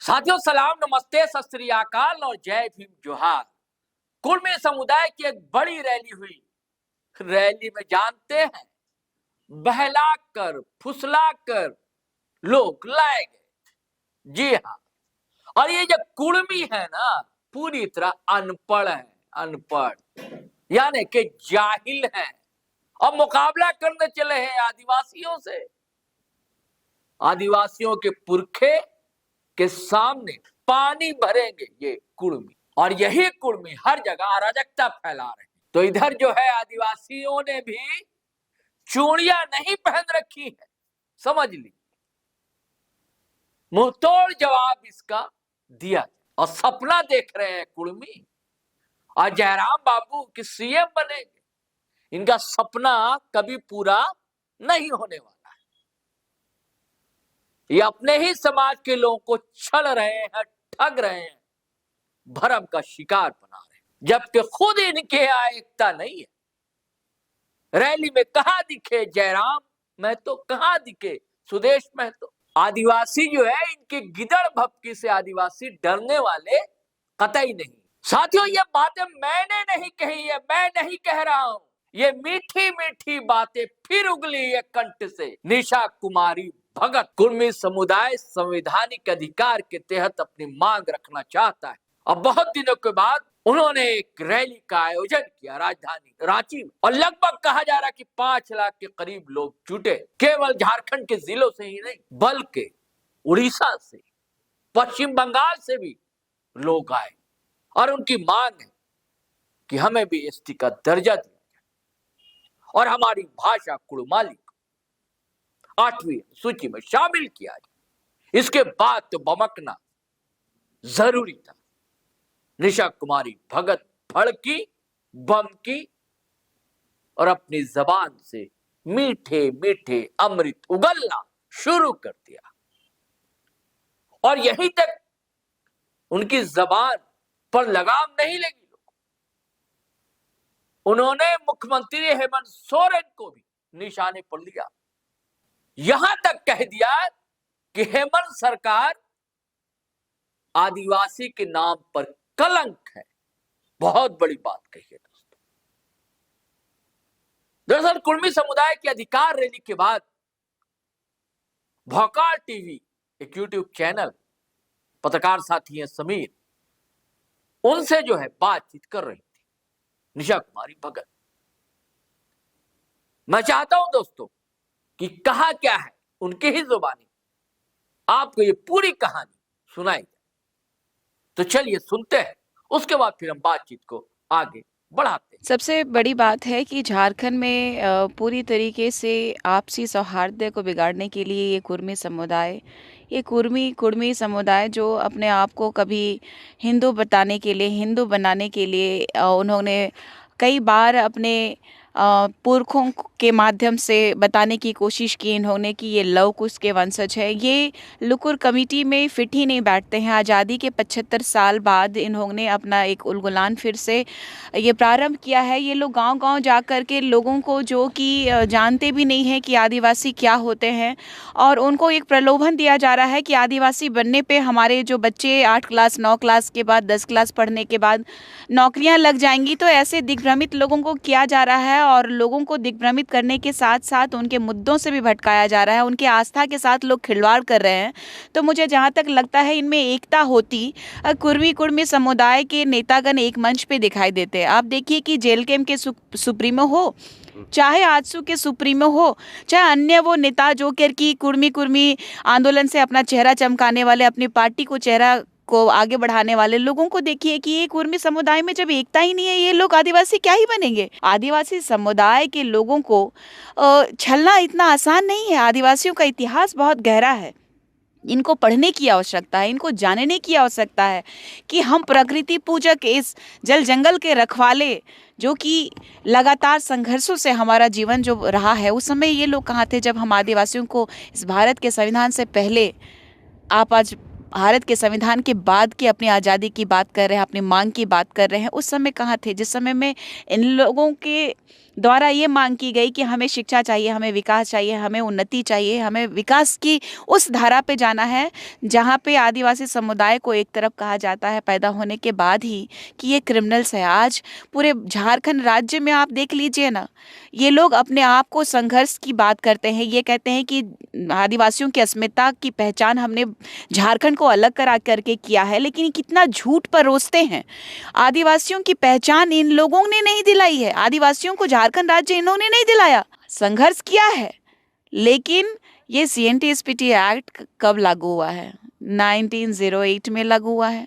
साथियों सलाम, नमस्ते, सत श्री अकाल और जय भीम जोहार। कुर्मी समुदाय की एक बड़ी रैली हुई। रैली में जानते हैं, बहलाकर फुसलाकर लोग लाए गए। जी हाँ, और ये जो कुर्मी है ना, पूरी तरह अनपढ़ है, अनपढ़ यानी कि जाहिल है और मुकाबला करने चले हैं आदिवासियों से। आदिवासियों के पुरखे के सामने पानी भरेंगे ये कुर्मी, और यही कुर्मी हर जगह अराजकता फैला रहे हैं। तो इधर जो है आदिवासियों ने भी चूड़ियां नहीं पहन रखी है, समझ ली। मुंहतोड़ जवाब इसका दिया और सपना देख रहे हैं कुर्मी और जयराम बाबू की सीएम बनेंगे। इनका सपना कभी पूरा नहीं होने वाला। ये अपने ही समाज के लोगों को छल रहे हैं, ठग रहे हैं, भरम का शिकार बना रहे हैं, जबकि खुद इनके यहाँ एकता नहीं है। रैली में कहां दिखे जयराम महतो, कहां दिखे सुदेश महतो। आदिवासी जो है, इनके गिदड़ भपकी से आदिवासी डरने वाले कतई नहीं। साथियों, ये बातें मैंने नहीं कही है, मैं नहीं कह रहा हूं। ये मीठी मीठी बातें फिर उगली है कंठ से निशा कुमारी भगत। कुर्मी समुदाय संवैधानिक अधिकार के तहत अपनी मांग रखना चाहता है। अब बहुत दिनों के बाद उन्होंने एक रैली का आयोजन किया राजधानी रांची में, और लगभग कहा जा रहा है कि 5 लाख के करीब लोग जुटे। केवल झारखंड के जिलों से ही नहीं, बल्कि उड़ीसा से, पश्चिम बंगाल से भी लोग आए और उनकी मांग है कि हमें भी एसटी का दर्जा दिया जाए और हमारी भाषा कुड़माली को 8वीं सूची में शामिल किया जाए। इसके बाद तो बमकना जरूरी था। निशा कुमारी भगत भड़की, बमकी और अपनी जबान से मीठे मीठे अमृत उगलना शुरू कर दिया, और यहीं तक उनकी जबान पर लगाम नहीं लगी। उन्होंने मुख्यमंत्री हेमंत सोरेन को भी निशाने पर लिया, यहां तक कह दिया कि हेमंत सरकार आदिवासी के नाम पर कलंक है। बहुत बड़ी बात कही है दोस्तों। दरअसल कुर्मी समुदाय की अधिकार रैली के बाद भौकाल टीवी, एक यूट्यूब चैनल, पत्रकार साथी हैं समीर, उनसे जो है बातचीत कर रही थी निशा कुमारी भगत। मैं चाहता हूं दोस्तों कि कहा क्या है उनके ही जुबानी आपको ये पूरी कहानी सुनाई जाए। तो चलिए सुनते हैं, उसके बाद फिर हम बातचीत को आगे बढ़ाते हैं। सबसे बड़ी बात है कि झारखंड में पूरी तरीके से आपसी सौहार्द को बिगाड़ने के लिए ये कुर्मी समुदाय जो अपने आप को कभी हिंदू बताने के लिए, हिंदू बनाने के लिए उन्होंने कई बार अपने पुरखों के माध्यम से बताने की कोशिश की इन्होंने कि ये लव कुश के वंशज है। ये लुकुर कमेटी में फिट ही नहीं बैठते हैं। आज़ादी के 75 साल बाद इन्होंने अपना एक उलगुलान फिर से ये प्रारंभ किया है। ये लोग गांव-गांव जा कर के लोगों को, जो कि जानते भी नहीं हैं कि आदिवासी क्या होते हैं, और उनको एक प्रलोभन दिया जा रहा है कि आदिवासी बनने पे हमारे जो बच्चे 8 क्लास 9 क्लास के बाद 10 क्लास पढ़ने के बाद नौकरियां लग जाएंगी। तो ऐसे दिग्भ्रमित लोगों को किया जा रहा है, और लोगों को दिग्भ्रमित करने के साथ साथ उनके मुद्दों से भी भटकाया जा रहा है। उनके आस्था के साथ लोग खिलवाड़ कर रहे हैं। तो मुझे जहाँ तक लगता है इनमें एकता होती, कुर्मी समुदाय के नेतागण एक मंच पे दिखाई देते हैं। आप देखिए कि जेल कैंप के सुप्रीमो हो, चाहे आजसू के सुप्रीमो हो, चाहे अन्य वो नेता जो कि कुर्मी आंदोलन से अपना चेहरा चमकाने वाले, अपनी पार्टी को चेहरा को आगे बढ़ाने वाले लोगों को देखिए कि ये कुर्मी समुदाय में जब एकता ही नहीं है, ये लोग आदिवासी क्या ही बनेंगे। आदिवासी समुदाय के लोगों को छलना इतना आसान नहीं है। आदिवासियों का इतिहास बहुत गहरा है। इनको पढ़ने की आवश्यकता है, इनको जानने की आवश्यकता है कि हम प्रकृति पूजक, इस जल जंगल के रखवाले, जो कि लगातार संघर्षों से हमारा जीवन जो रहा है, उस समय ये लोग कहाँ थे जब हम आदिवासियों को इस भारत के संविधान से पहले, आप आज भारत के संविधान के बाद की अपनी आज़ादी की बात कर रहे हैं, अपनी मांग की बात कर रहे हैं, उस समय कहाँ थे जिस समय में इन लोगों के द्वारा ये मांग की गई कि हमें शिक्षा चाहिए, हमें विकास चाहिए, हमें उन्नति चाहिए, हमें विकास की उस धारा पे जाना है जहाँ पे आदिवासी समुदाय को एक तरफ कहा जाता है पैदा होने के बाद ही कि ये क्रिमिनल्स है। आज पूरे झारखंड राज्य में आप देख लीजिए ना, ये लोग अपने आप को संघर्ष की बात करते हैं, ये कहते हैं कि आदिवासियों की अस्मिता की पहचान हमने झारखंड को अलग करा करके किया है, लेकिन कितना झूठ परोसते हैं। आदिवासियों की पहचान इन लोगों ने नहीं दिलाई है, आदिवासियों को झारखंड राज्य इन्होंने नहीं दिलाया, संघर्ष किया है। लेकिन ये CNTSPT एक्ट कब लागू हुआ है? 1908 में लागू हुआ है।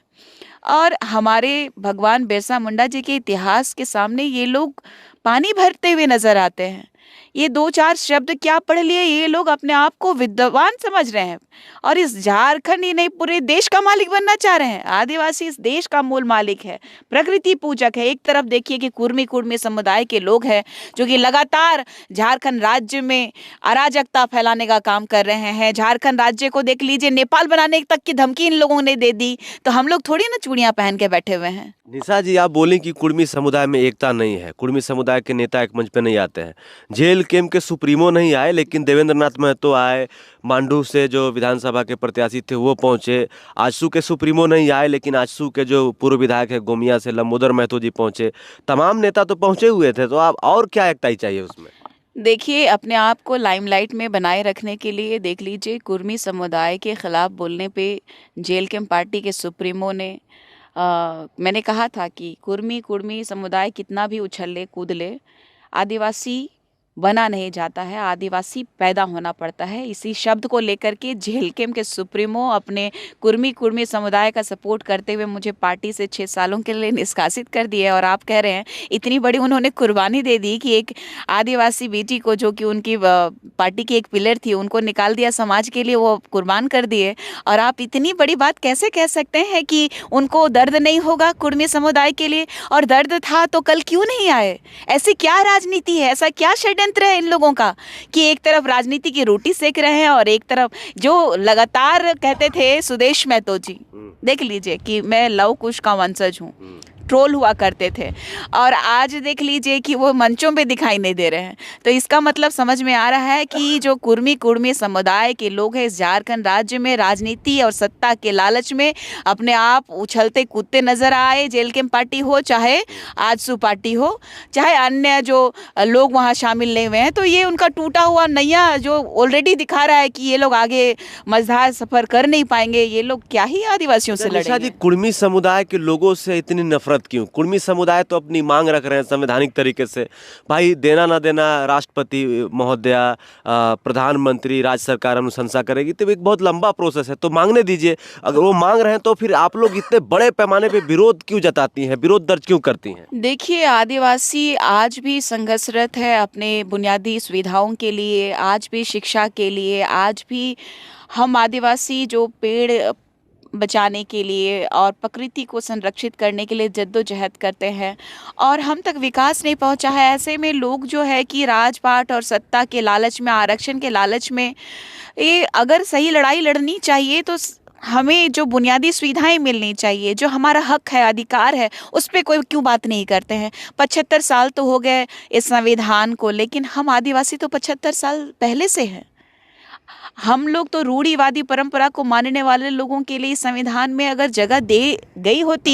और हमारे भगवान बिरसा मुंडा जी के इतिहास के सामने ये लोग पानी भरते हुए नजर आते हैं। ये 2-4 शब्द क्या पढ़ लिए, ये लोग अपने आप को विद्वान समझ रहे हैं और इस झारखंड ही नहीं पूरे देश का मालिक बनना चाह रहे हैं। आदिवासी इस देश का मूल मालिक है, प्रकृति पूजक है। एक तरफ देखिए कि कुर्मी समुदाय के लोग हैं जो कि लगातार झारखंड राज्य में अराजकता फैलाने का काम कर रहे हैं। झारखंड राज्य को देख लीजिए, नेपाल बनाने तक की धमकी इन लोगों ने दे दी, तो हम लोग थोड़ी ना चूड़ियां पहन के बैठे हुए हैं। निशा जी, आप बोलें कि कुर्मी समुदाय में एकता नहीं है, कुर्मी समुदाय के नेता एक मंच पे नहीं आते हैं। जेल कैंप के सुप्रीमो नहीं आए, लेकिन देवेंद्र नाथ महतो आए, मांडू से जो विधानसभा के प्रत्याशी थे वो पहुंचे। आजसू के सुप्रीमो नहीं आए, लेकिन आजसू के जो पूर्व विधायक है गोमिया से लंबोदर महतो जी पहुंचे। तमाम नेता तो पहुंचे हुए थे, तो आप और क्या एकता ही चाहिए उसमें? देखिए, अपने आप को लाइमलाइट में बनाए रखने के लिए देख लीजिए, कुर्मी समुदाय के खिलाफ बोलने पे जेल कैंप पार्टी के सुप्रीमो ने मैंने कहा था कि कुर्मी समुदाय कितना भी उछल ले कूद ले, आदिवासी बना नहीं जाता है, आदिवासी पैदा होना पड़ता है। इसी शब्द को लेकर के जेल कैंप के सुप्रीमो अपने कुर्मी समुदाय का सपोर्ट करते हुए मुझे पार्टी से 6 सालों के लिए निष्कासित कर दिए। और आप कह रहे हैं इतनी बड़ी उन्होंने कुर्बानी दे दी कि एक आदिवासी बेटी को, जो कि उनकी पार्टी की एक पिलर थी, उनको निकाल दिया समाज के लिए, वो कुर्बान कर दिए। और आप इतनी बड़ी बात कैसे कह सकते हैं कि उनको दर्द नहीं होगा कुर्मी समुदाय के लिए? और दर्द था तो कल क्यों नहीं आए? ऐसी क्या राजनीति है, ऐसा क्या षड्यंत्र है इन लोगों का कि एक तरफ राजनीति की रोटी सेक रहे हैं और एक तरफ जो लगातार कहते थे सुदेश महतो जी, देख लीजिए कि मैं लव कुश का वंशज हूँ, ट्रोल हुआ करते थे, और आज देख लीजिए कि वो मंचों पे दिखाई नहीं दे रहे हैं। तो इसका मतलब समझ में आ रहा है कि जो कुर्मी समुदाय के लोग हैं इस झारखंड राज्य में राजनीति और सत्ता के लालच में अपने आप उछलते कूदते नजर आए। जेल कैंप पार्टी हो, चाहे आजसू पार्टी हो, चाहे अन्य जो लोग वहाँ शामिल नहीं हुए हैं, तो ये उनका टूटा हुआ नैया जो ऑलरेडी दिखा रहा है कि ये लोग आगे मझधार सफर कर नहीं पाएंगे। ये लोग क्या ही आदिवासियों से निशा जी, लड़ेंगे? कुर्मी समुदाय के लोगों से इतनी नफरत क्यों? कुर्मी समुदाय तो अपनी मांग रख रहे हैं संवैधानिक तरीके से, भाई देना ना देना राष्ट्रपति महोदया, प्रधानमंत्री, राज्य सरकार अनुशंसा करेगी, तो एक बहुत लंबा प्रोसेस है, तो मांगने दीजिए। अगर वो मांग रहे हैं तो फिर आप लोग इतने बड़े पैमाने पे विरोध क्यों जताती हैं, विरोध दर्ज क्यों करती हैं? देखिए, आदिवासी आज भी संघर्षरत है अपने बुनियादी सुविधाओं के लिए, आज भी शिक्षा के लिए, आज भी हम आदिवासी जो पेड़ बचाने के लिए और प्रकृति को संरक्षित करने के लिए जद्दोजहद करते हैं और हम तक विकास नहीं पहुंचा है। ऐसे में लोग जो है कि राजपाट और सत्ता के लालच में, आरक्षण के लालच में, ये अगर सही लड़ाई लड़नी चाहिए तो हमें जो बुनियादी सुविधाएं मिलनी चाहिए, जो हमारा हक है, अधिकार है, उस पर कोई क्यों बात नहीं करते हैं? 75 साल तो हो गए इस संविधान को, लेकिन हम आदिवासी तो 75 साल पहले से हैं। हम लोग तो रूढ़िवादी परंपरा को मानने वाले लोगों के लिए संविधान में अगर जगह दे गई होती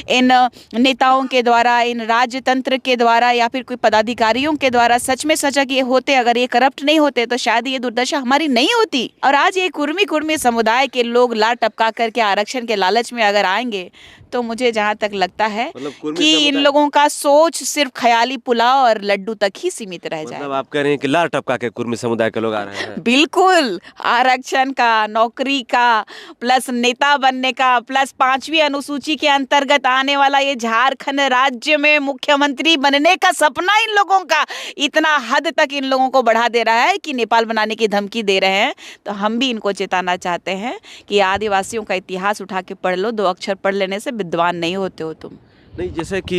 इन नेताओं के द्वारा, इन राजतंत्र के द्वारा या फिर कोई पदाधिकारियों के द्वारा सच में सजग ये होते, अगर ये करप्ट नहीं होते, तो शायद ये दुर्दशा हमारी नहीं होती। और आज ये कुर्मी समुदाय के लोग लात टपका करके आरक्षण के लालच में अगर आएंगे तो मुझे जहाँ तक लगता है कि इन लोगों का सोच सिर्फ ख्याली पुलाव और लड्डू तक ही सीमित रह जाए। मतलब आप कह रहे हैं कि लार टपका के कुर्मी समुदाय के लोग आ रहे हैं? बिल्कुल, आरक्षण का, नौकरी का, प्लस नेता बनने का, प्लस 5वीं अनुसूची के अंतर्गत आने वाला ये झारखंड राज्य में मुख्यमंत्री बनने का सपना इन लोगों का इतना हद तक इन लोगों को बढ़ा दे रहा है कि नेपाल बनाने की धमकी दे रहे हैं। तो हम भी इनको चेताना चाहते हैं कि आदिवासियों का इतिहास उठा के पढ़ लो, 2 अक्षर पढ़ लेने से विद्वान नहीं होते हो तुम। नहीं, जैसे कि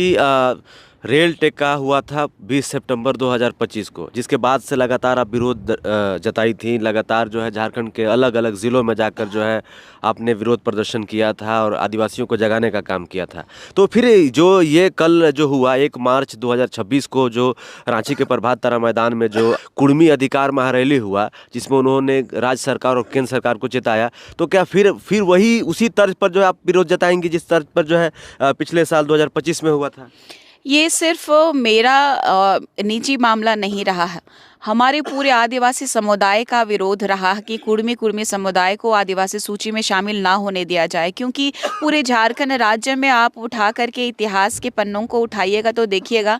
रेल टेका हुआ था 20 सितंबर 2025 को, जिसके बाद से लगातार आप विरोध जताई थी। लगातार जो है झारखंड के अलग अलग ज़िलों में जाकर जो है आपने विरोध प्रदर्शन किया था और आदिवासियों को जगाने का काम किया था। तो फिर जो ये कल जो हुआ 1 मार्च 2026 को, जो रांची के प्रभात तारा मैदान में जो कुर्मी अधिकार महारैली हुआ, जिसमें उन्होंने राज्य सरकार और केंद्र सरकार को चेताया, तो क्या फिर वही उसी तर्ज पर जो है आप विरोध जताएंगे जिस तर्ज पर जो है पिछले साल 2025 में हुआ था? ये सिर्फ मेरा निजी मामला नहीं रहा है, हमारे पूरे आदिवासी समुदाय का विरोध रहा कि कुर्मी समुदाय को आदिवासी सूची में शामिल ना होने दिया जाए। क्योंकि पूरे झारखंड राज्य में आप उठा करके इतिहास के पन्नों को उठाइएगा तो देखिएगा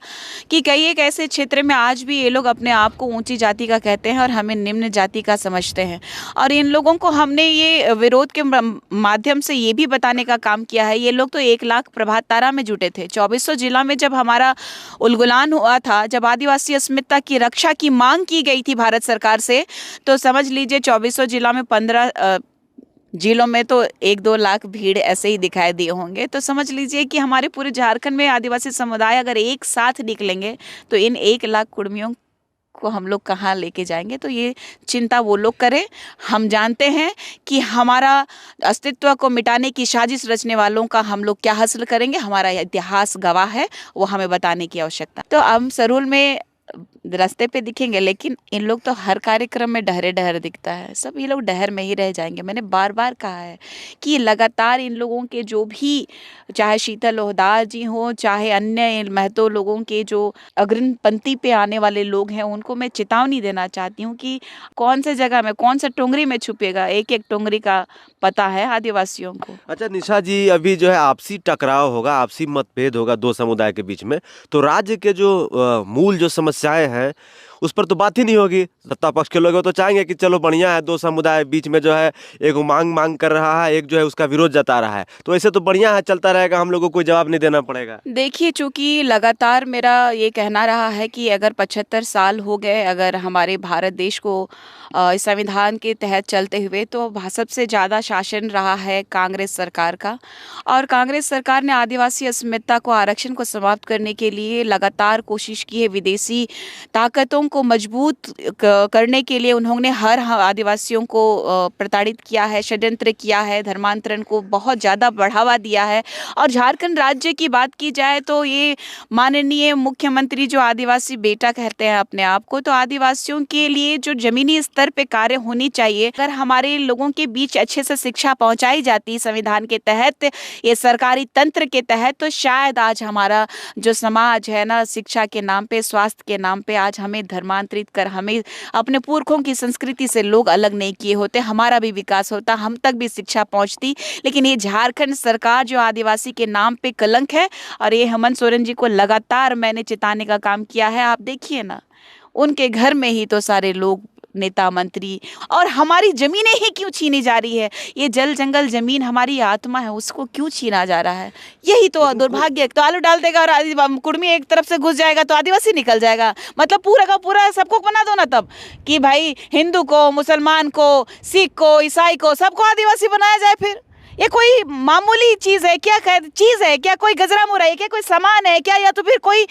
कि कई एक ऐसे क्षेत्र में आज भी ये लोग अपने आप को ऊंची जाति का कहते हैं और हमें निम्न जाति का समझते हैं। और इन लोगों को हमने ये विरोध के माध्यम से ये भी बताने का काम किया है। ये लोग तो 1 लाख प्रभात तारा में जुटे थे। 2400 जिला में जब हमारा उलगुलान हुआ था, जब आदिवासी अस्मिता की रक्षा की मांग की गई थी भारत सरकार से, तो समझ लीजिए 2400 जिला में 15 जिलों में तो 1-2 लाख भीड़ ऐसे ही दिखाई दिए होंगे। तो समझ लीजिए कि हमारे पूरे झारखंड में आदिवासी समुदाय अगर एक साथ निकलेंगे तो इन 1 लाख कुर्मियों को हम लोग कहाँ लेके जाएंगे। तो ये चिंता वो लोग करें। हम जानते हैं कि हमारा अस्तित्व को मिटाने की साजिश रचने वालों का हम लोग क्या हासिल करेंगे, हमारा इतिहास गवाह है, वो हमें बताने की आवश्यकता। तो हम सरूल में रास्ते पे दिखेंगे, लेकिन इन लोग तो हर कार्यक्रम में डहरे दिखता है। सब ये लोग डहर में ही रह जाएंगे। मैंने बार बार कहा है कि लगातार इन लोगों के जो भी, चाहे शीतल लोहदार जी हों, चाहे अन्य महतो लोगों के जो अग्रिम पंक्ति पे आने वाले लोग हैं, उनको मैं चेतावनी देना चाहती हूँ कि कौन से जगह में, कौन सा टोंगरी में छुपेगा। एक एक टोंगरी का पता है आदिवासियों को। अच्छा निशा जी, अभी जो है आपसी टकराव होगा, आपसी मतभेद होगा 2 समुदाय के बीच में, तो राज्य के जो मूल जो समस्याएं हैं उस पर तो बात ही नहीं होगी। सत्ता पक्ष के लोग तो चाहेंगे कि चलो बढ़िया है, 2 समुदाय बीच में जो है एक मांग कर रहा है, एक जो है उसका विरोध जता रहा है, तो ऐसे तो बढ़िया है, चलता रहेगा, हम लोग को कोई जवाब नहीं देना पड़ेगा। देखिए, चूंकि लगातार मेरा ये कहना रहा है कि अगर 75 साल हो गए अगर हमारे भारत देश को संविधान के तहत चलते हुए, तो सबसे ज़्यादा शासन रहा है कांग्रेस सरकार का। और कांग्रेस सरकार ने आदिवासी अस्मिता को, आरक्षण को समाप्त करने के लिए लगातार कोशिश की है। विदेशी ताकतों को मजबूत करने के लिए उन्होंने हर आदिवासियों को प्रताड़ित किया है, षड्यंत्र किया है, धर्मांतरण को बहुत ज़्यादा बढ़ावा दिया है। और झारखंड राज्य की बात की जाए तो ये माननीय मुख्यमंत्री जो आदिवासी बेटा कहते हैं अपने आप को, तो आदिवासियों के लिए जो जमीनी स्तर पे कार्य होनी चाहिए, अगर हमारे लोगों के बीच अच्छे से शिक्षा पहुंचाई जाती संविधान के तहत, ये सरकारी तंत्र के तहत, तो शायद आज हमारा जो समाज है ना, शिक्षा के नाम पे, स्वास्थ्य के नाम पे आज हमें धर्मांतरित कर, हमें अपने पुरखों की संस्कृति से लोग अलग नहीं किए होते, हमारा भी विकास होता, हम तक भी शिक्षा पहुंचती। लेकिन ये झारखंड सरकार जो आदिवासी के नाम पे कलंक है, और ये हेमंत सोरेन जी को लगातार मैंने चिताने का काम किया है। आप देखिए ना, उनके घर में ही तो सारे लोग, नेता मंत्री, और हमारी जमीनें ही क्यों छीनी जा रही है। ये जल जंगल जमीन हमारी आत्मा है, उसको क्यों छीना जा रहा है। यही तो दुर्भाग्य। तो आलू डाल देगा और कुर्मी एक तरफ से घुस जाएगा तो आदिवासी निकल जाएगा। मतलब पूरा का पूरा सबको बना दो ना तब, कि भाई हिंदू को, मुसलमान को, सिख को, ईसाई को, सबको आदिवासी बनाया जाए। फिर ये कोई मामूली चीज़ है क्या? चीज़ है क्या? कोई गजरा मुरा है क्या? कोई सामान है क्या? या तो फिर कोई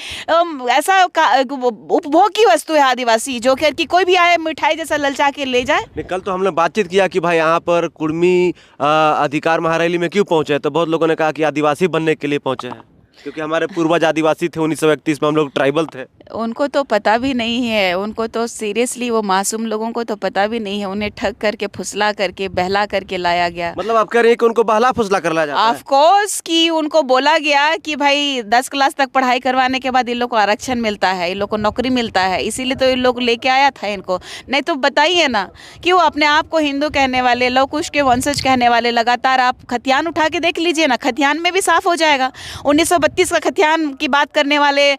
ऐसा उपभोग की वस्तु है आदिवासी, जो कि कोई भी आए मिठाई जैसा ललचा के ले जाए। कल तो हमने बातचीत किया कि भाई यहाँ पर कुर्मी अधिकार महारैली में क्यों पहुंचे, तो बहुत लोगों ने कहा कि आदिवासी बनने के लिए पहुंचे हैं, क्योंकि हमारे पूर्वज आदिवासी थे, 1931 में हम लोग ट्राइबल थे। उनको तो पता भी नहीं है, उनको तो सीरियसली वो मासूम लोगों को तो पता भी नहीं है। उन्हें ठग करके, फुसला करके, बहला करके लाया गया। मतलब आप कह रहे हैं कि उनको बहला फुसला कर लाया जाता है? ऑफ कोर्स, कि उनको बोला गया कि भाई 10 क्लास तक पढ़ाई करवाने के बाद इन लोग को आरक्षण मिलता है, इन लोग को नौकरी मिलता है, इसीलिए तो इन लोग लेके आया था इनको। नहीं तो बताइए ना कि वो अपने आप को हिंदू कहने वाले, लव कुश के वंशज कहने वाले, लगातार आप खतियान उठा के देख लीजिए ना, खतियान में भी साफ हो जाएगा। 1932 का खतियान की बात करने वाले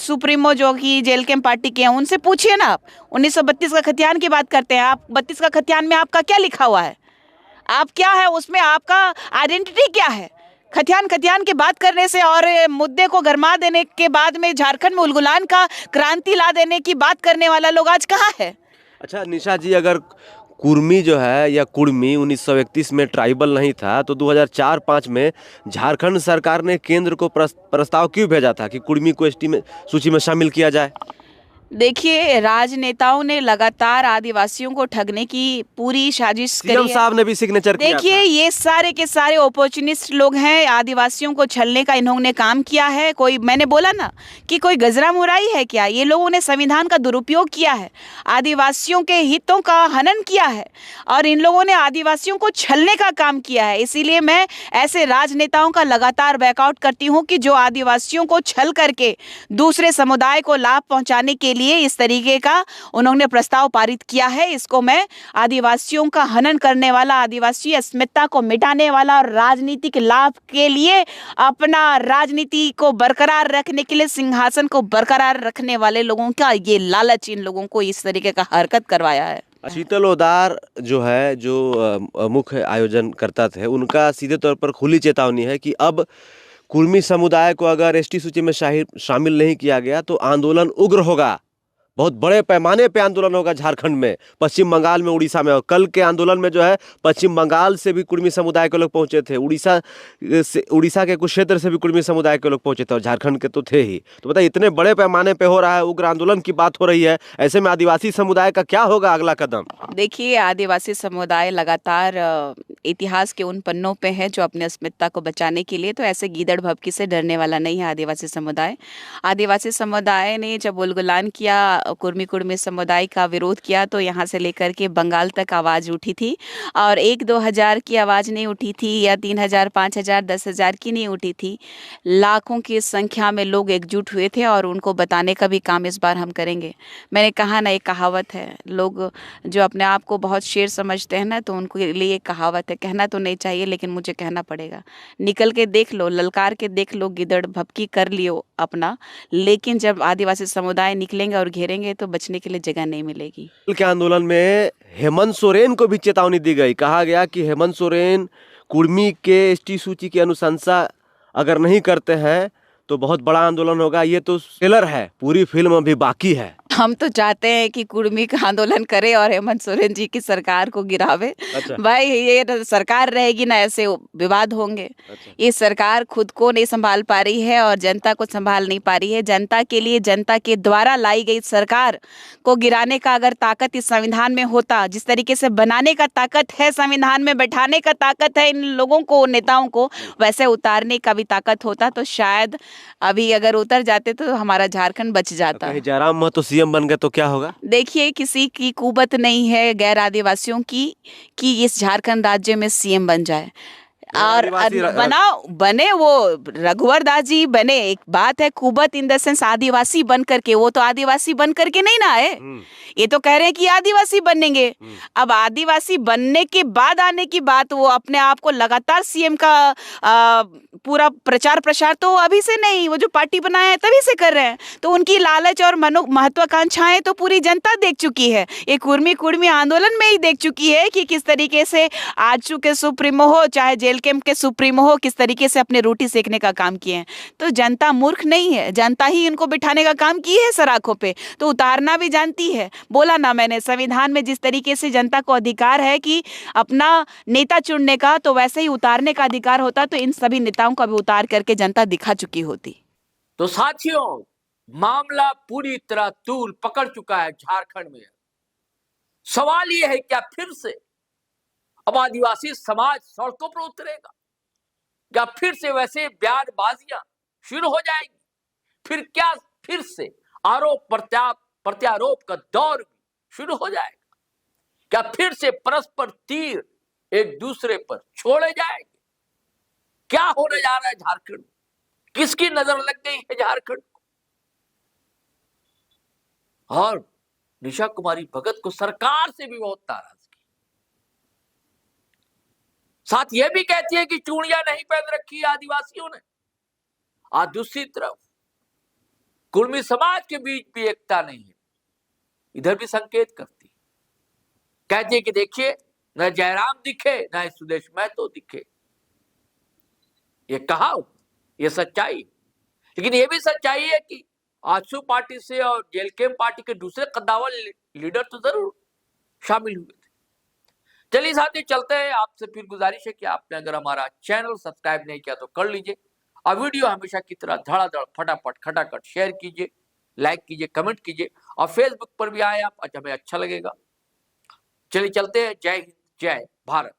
सुप्रीमो जो कि जेल कैंप पार्टी के हैं, उनसे पूछिए ना आप। 1932 का खतियान की बात करते हैं आप, 32 का खतियान में आपका क्या लिखा हुआ है? आप क्या है उसमें? आपका आइडेंटिटी क्या है? खतियान की बात करने से और मुद्दे को गरमा देने के बाद में झारखंड में उलगुलान का क्रांति ला देने की बात करने वाला लोग आज कहाँ है? अच्छा निशा जी, अगर कुर्मी जो है या कुर्मी 1931 में ट्राइबल नहीं था, तो 2004-5 में झारखंड सरकार ने केंद्र को प्रस्ताव क्यों भेजा था कि कुर्मी को एसटी में सूची में शामिल किया जाए? देखिए, राजनेताओं ने लगातार आदिवासियों को ठगने की पूरी साजिश सीएम करी है। साहब ने भी सिग्नेचर किया देखिए, था। ये सारे के सारे ओपोर्चुनिस्ट लोग हैं, आदिवासियों को छलने का इन्होंने काम किया है। कोई, मैंने बोला ना कि कोई गजरा मुराई है क्या? ये लोगों ने संविधान का दुरुपयोग किया है, आदिवासियों के हितों का हनन किया है और इन लोगों ने आदिवासियों को छलने का काम किया है। इसीलिए मैं ऐसे राजनेताओं का लगातार बैकआउट करती हूँ कि जो आदिवासियों को छल करके दूसरे समुदाय को लाभ पहुंचाने के लिए इस तरीके का उन्होंने प्रस्ताव पारित किया है। इसको मैं आदिवासियों का हनन करने वाला, आदिवासी अस्मिता को मिटाने वाला और राजनीतिक लाभ के लिए अपना राजनीति को बरकरार रखने के लिए, सिंहासन को बरकरार रखने वाले लोगों का ये लालच इन लोगों को इस तरीके का हरकत करवाया है। शीतल ओदार जो है, जो मुख्य आयोजन करता थे, उनका सीधे तौर पर खुली चेतावनी है कि अब कुर्मी समुदाय को अगर एसटी सूची में शामिल नहीं किया गया तो आंदोलन उग्र होगा, बहुत बड़े पैमाने पे आंदोलन होगा झारखंड में, पश्चिम बंगाल में, उड़ीसा में। और कल के आंदोलन में जो है पश्चिम बंगाल से भी कुर्मी समुदाय के लोग पहुंचे थे, उड़ीसा के कुछ क्षेत्र से भी कुर्मी समुदाय के लोग पहुंचे थे और झारखंड के तो थे ही। तो बताइए, इतने बड़े पैमाने पे हो रहा है, उग्र आंदोलन की बात हो रही है, ऐसे में आदिवासी समुदाय का क्या होगा अगला कदम? देखिए, आदिवासी समुदाय लगातार इतिहास के उन पन्नों पे है जो अपने अस्मिता को बचाने के लिए, तो ऐसे गीदड़ भभकी से डरने वाला नहीं है आदिवासी समुदाय। आदिवासी समुदाय ने जब उलगुलान किया, कुर्मी समुदाय का विरोध किया, तो यहाँ से लेकर के बंगाल तक आवाज़ उठी थी और 1-2 हज़ार की आवाज़ नहीं उठी थी या 3 हज़ार, 5 हज़ार, 10 हज़ार की नहीं उठी थी। लाखों की संख्या में लोग एकजुट हुए थे और उनको बताने का भी काम इस बार हम करेंगे। मैंने कहा ना, एक कहावत है, लोग जो अपने आप को बहुत शेर समझते हैं ना, तो उनके लिए एक कहावत है, कहना तो नहीं चाहिए लेकिन मुझे कहना पड़ेगा, निकल के देख लो, ललकार के देख लो, गिदड़ भभकी कर लियो अपना, लेकिन जब आदिवासी समुदाय निकलेंगे और घेरेंगे तो बचने के लिए जगह नहीं मिलेगी। कल के आंदोलन में हेमंत सोरेन को भी चेतावनी दी गई, कहा गया कि हेमंत सोरेन कुर्मी के एसटी सूची की अनुशंसा अगर नहीं करते हैं तो बहुत बड़ा आंदोलन होगा। ये तो ट्रेलर है, पूरी फिल्म अभी बाकी है। हम तो चाहते हैं कि कुर्मी का आंदोलन करे और हेमंत सोरेन जी की सरकार को गिरावे। अच्छा। भाई, ये सरकार रहेगी ना, ऐसे विवाद होंगे। अच्छा। ये सरकार खुद को नहीं संभाल पा रही है और जनता को संभाल नहीं पा रही है। जनता के लिए, जनता के द्वारा लाई गई सरकार को गिराने का अगर ताकत इस संविधान में होता, जिस तरीके से बनाने का ताकत है, संविधान में बैठाने का ताकत है इन लोगों को, नेताओं को, वैसे उतारने का भी ताकत होता, तो शायद अभी अगर उतर जाते तो हमारा झारखंड बच जाता। कहीं जयराम महतो सीएम बन गए तो क्या होगा? देखिए, किसी की कुवत नहीं है गैर आदिवासियों की कि इस झारखंड राज्य में सीएम बन जाए और बने वो रघुवर दास जी बने। एक बात है, कुबत इन द सेंस आदिवासी बन करके, वो तो आदिवासी बन करके नहीं ना आए, ये तो कह रहे हैं कि आदिवासी बनेंगे। अब आदिवासी बनने के बाद आने की बात, वो अपने आप को लगातार सीएम का पूरा प्रचार प्रसार तो अभी से नहीं, वो जो पार्टी बनाया है तभी से कर रहे हैं। तो उनकी लालच और महत्वाकांक्षाएं तो पूरी जनता देख चुकी है, ये कुर्मी आंदोलन में ही देख चुकी है कि किस तरीके से आजसू के सुप्रीमो हो चाहे जेल कैंप के सुप्रीमो हो, किस तरीके से अपने रोटी सेकने का काम किए हैं। तो जनता मूर्ख नहीं है, जनता ही इनको बिठाने का काम की है सराखों पे, तो उतारना भी जानती है। बोला ना मैंने, संविधान में जिस तरीके से जनता को अधिकार है कि अपना नेता चुनने का, तो वैसे ही उतारने का अधिकार होता, तो इन सभी नेताओं को भी उतार करके जनता दिखा चुकी होती। तो साथियों, मामला पूरी तरह तूल पकड़ चुका है झारखंड में। सवाल यह है, क्या फिर से अब आदिवासी समाज सड़कों पर उतरेगा? क्या फिर से वैसे बयानबाजियां शुरू हो जाएगी? फिर से आरोप प्रत्यारोप का दौर शुरू हो जाएगा? क्या फिर से परस्पर तीर एक दूसरे पर छोड़े जाएंगे? क्या होने जा रहा है झारखंड? किसकी नजर लग गई है झारखंड को? और निशा कुमारी भगत को सरकार से भी बहुत नाराजगी। साथ यह भी कहती है कि चूड़ियां नहीं पहन रखी आदिवासियों ने। आज दूसरी तरफ कुर्मी समाज के बीच भी एकता नहीं है, इधर भी संकेत करती, कहती है कि देखिए, न जयराम दिखे न सुदेश महतो दिखे। ये कहा, ये सच्चाई। लेकिन ये भी सच्चाई है कि आजसू पार्टी से और जेल कैंप पार्टी के दूसरे कद्दावर लीडर तो जरूर शामिल हुए थे, चलिए साथियों, चलते हैं। आपसे फिर गुजारिश है कि आपने अगर हमारा चैनल सब्सक्राइब नहीं किया तो कर लीजिए, और वीडियो हमेशा की तरह धड़ाधड़ फटाफट खटाखट शेयर कीजिए, लाइक कीजिए, कमेंट कीजिए, और फेसबुक पर भी आए आप, अच्छा हमें अच्छा लगेगा। चलिए चलते हैं। जय हिंद, जय भारत।